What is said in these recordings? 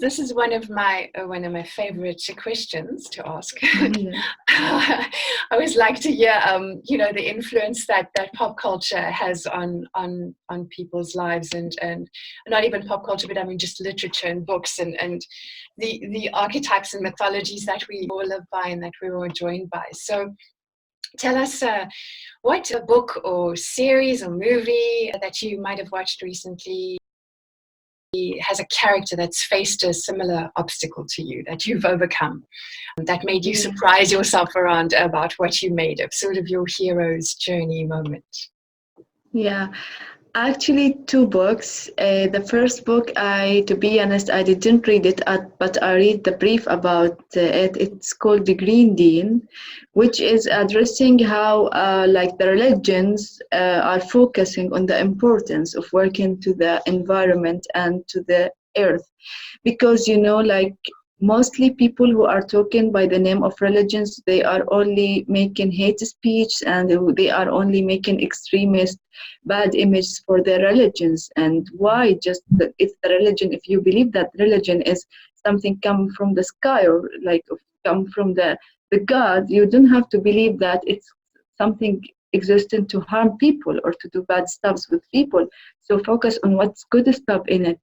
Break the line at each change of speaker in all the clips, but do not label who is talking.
this is one of my favorite questions to ask.
Yeah.
I always like to hear, the influence that pop culture has on people's lives, and not even pop culture, but I mean just literature and books and the archetypes and mythologies that we all live by and that we're all joined by. So tell us what a book or series or movie that you might have watched recently has a character that's faced a similar obstacle to you that you've overcome, that made you surprise yourself around about what you made of, sort of your hero's journey moment.
Yeah, actually, two books. The first book, to be honest, I didn't read it, but I read the brief about it. It's called The Green Dean, which is addressing how, like, the religions are focusing on the importance of working to the environment and to the earth, because like mostly people who are talking by the name of religions, they are only making hate speech, and they are only making extremist bad images for their religions. And why? Just if the religion, if you believe that religion is something come from the sky, or like come from the god, you don't have to believe that it's something existent to harm people or to do bad stuff with people. So focus on what's good stuff in it.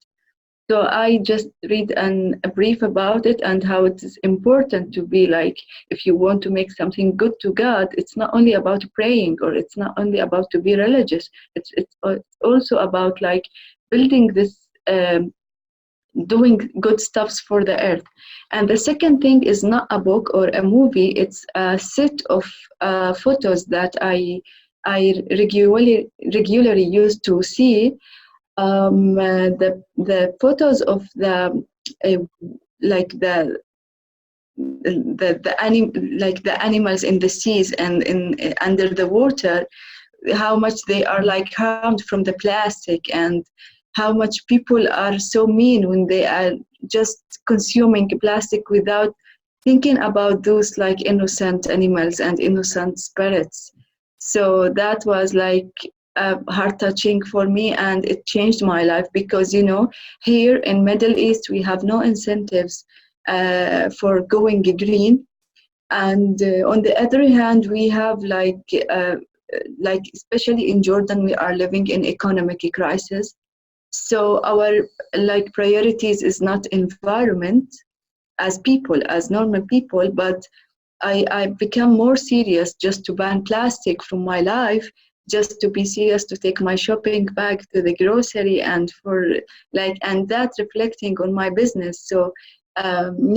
So I just read a brief about it, and how it is important to be like, if you want to make something good to God, it's not only about praying, or it's not only about to be religious. It's also about like building this, doing good stuffs for the earth. And the second thing is not a book or a movie. It's a set of photos that I regularly used to see. The photos of like the animals in the seas and in under the water, how much they are like harmed from the plastic, and how much people are so mean when they are just consuming plastic without thinking about those like innocent animals and innocent spirits. So that was like heart touching for me, and it changed my life, because here in Middle East we have no incentives for going green. And on the other hand, we have like especially in Jordan, we are living in economic crisis. So our like priorities is not environment as people, as normal people, but I become more serious just to ban plastic from my life, just to be serious to take my shopping bag to the grocery, and for like, and that reflecting on my business. So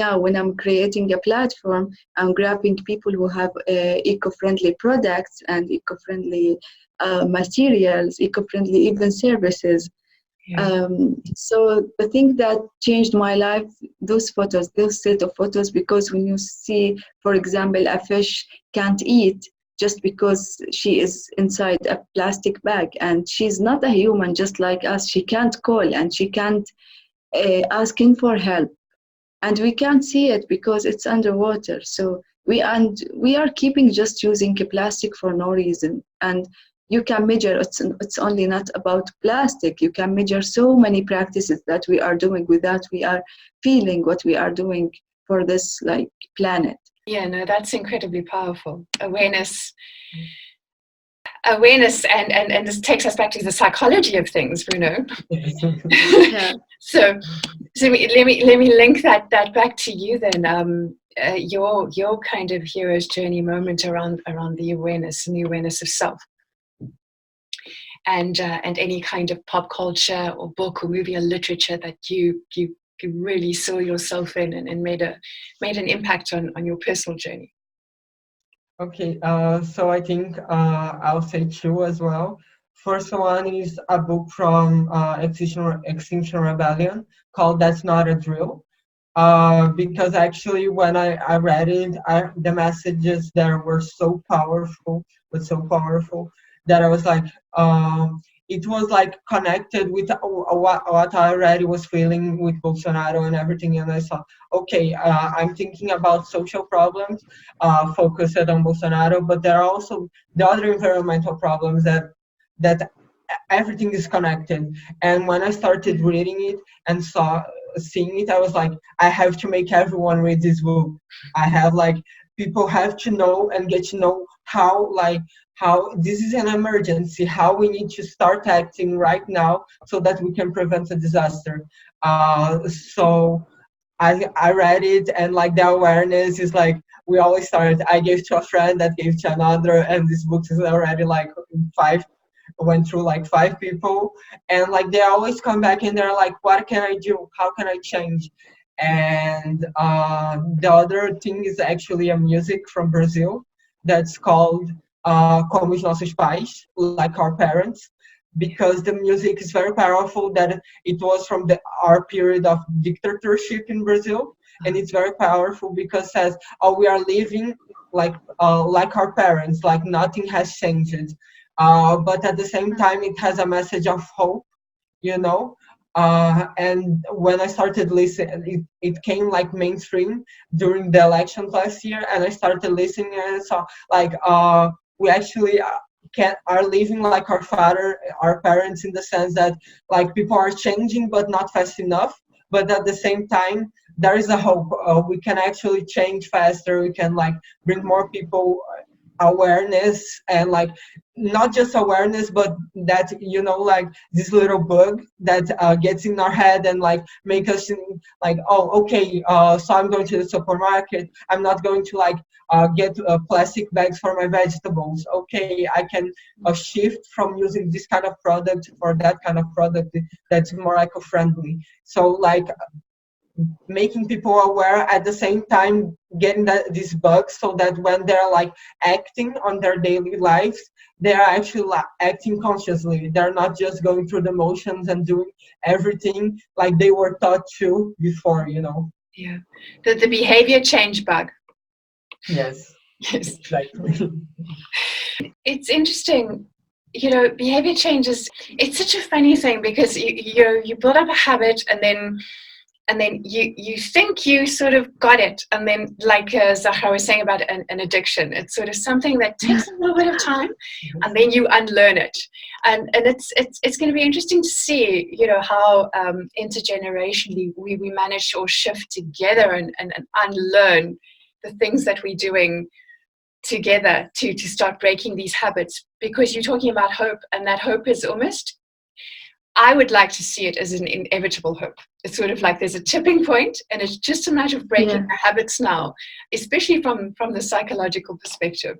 now when I'm creating a platform, I'm grabbing people who have eco-friendly products and eco-friendly materials, eco-friendly even services.
Yeah.
So the thing that changed my life, those photos, those set of photos, because when you see, for example, a fish can't eat just because she is inside a plastic bag, and she's not a human just like us. She can't call, and she can't asking for help, and we can't see it because it's underwater. So we are keeping just using plastic for no reason. And you can measure, it's only not about plastic. You can measure so many practices that we are doing without we are feeling what we are doing for this like planet.
Yeah, no, that's incredibly powerful. Awareness, and this takes us back to the psychology of things, Bruno.
Yeah.
So let me link that back to you then. Your kind of hero's journey moment around the awareness and the awareness of self, and any kind of pop culture or book or movie or literature that you really saw yourself in, and made an impact on your personal journey.
Okay, so I think I'll say two as well. First one is a book from Extinction Rebellion called "That's Not a Drill." Because actually, when I read it, the messages there were so powerful, that I was like, it was like connected with what I already was feeling with Bolsonaro and everything, and I thought, okay, I'm thinking about social problems focused on Bolsonaro, but there are also the other environmental problems that everything is connected. And when I started reading it and saw seeing it, I was like, I have to make everyone read this book. I have like, people have to know and get to know how this is an emergency, how we need to start acting right now so that we can prevent a disaster. So I read it, and like the awareness is like, we always start, I gave to a friend that gave to another, and this book is already like five, went through like 5 people, and like they always come back and they're like, what can I do, how can I change? And the other thing is actually a music from Brazil that's called Como os Nossos Pais, like our parents, because the music is very powerful, that it was from our period of dictatorship in Brazil, and it's very powerful because it says, oh, we are living like our parents, like nothing has changed, but at the same time it has a message of hope, you know. And when I started listening, it came like mainstream during the elections last year, and I started listening, and so like we actually are living like our parents, in the sense that like people are changing but not fast enough, but at the same time there is a hope. We can actually change faster, we can like bring more people awareness, and like not just awareness, but that, you know, like this little bug that gets in our head and like make us think like, oh, okay, so I'm going to the supermarket, I'm not going to like get plastic bags for my vegetables. Okay, I can shift from using this kind of product for that kind of product that's more eco-friendly. So like making people aware, at the same time getting these bugs, so that when they're like acting on their daily lives, they're actually acting consciously, they're not just going through the motions and doing everything like they were taught to before, you know.
Yeah, the behavior change bug.
Yes.
Yes,
Exactly.
it's interesting. You know, behavior changes, it's such a funny thing, because you build up a habit, and then you think you sort of got it, and then like Zahra was saying about an addiction, it's sort of something that takes a little bit of time, and then you unlearn it, and it's going to be interesting to see, you know, how intergenerationally we manage or shift together and unlearn the things that we're doing together to start breaking these habits. Because you're talking about hope, and that hope is almost, I would like to see it as an inevitable hope. It's sort of like there's a tipping point, and it's just a matter of breaking our habits now, especially from the psychological perspective.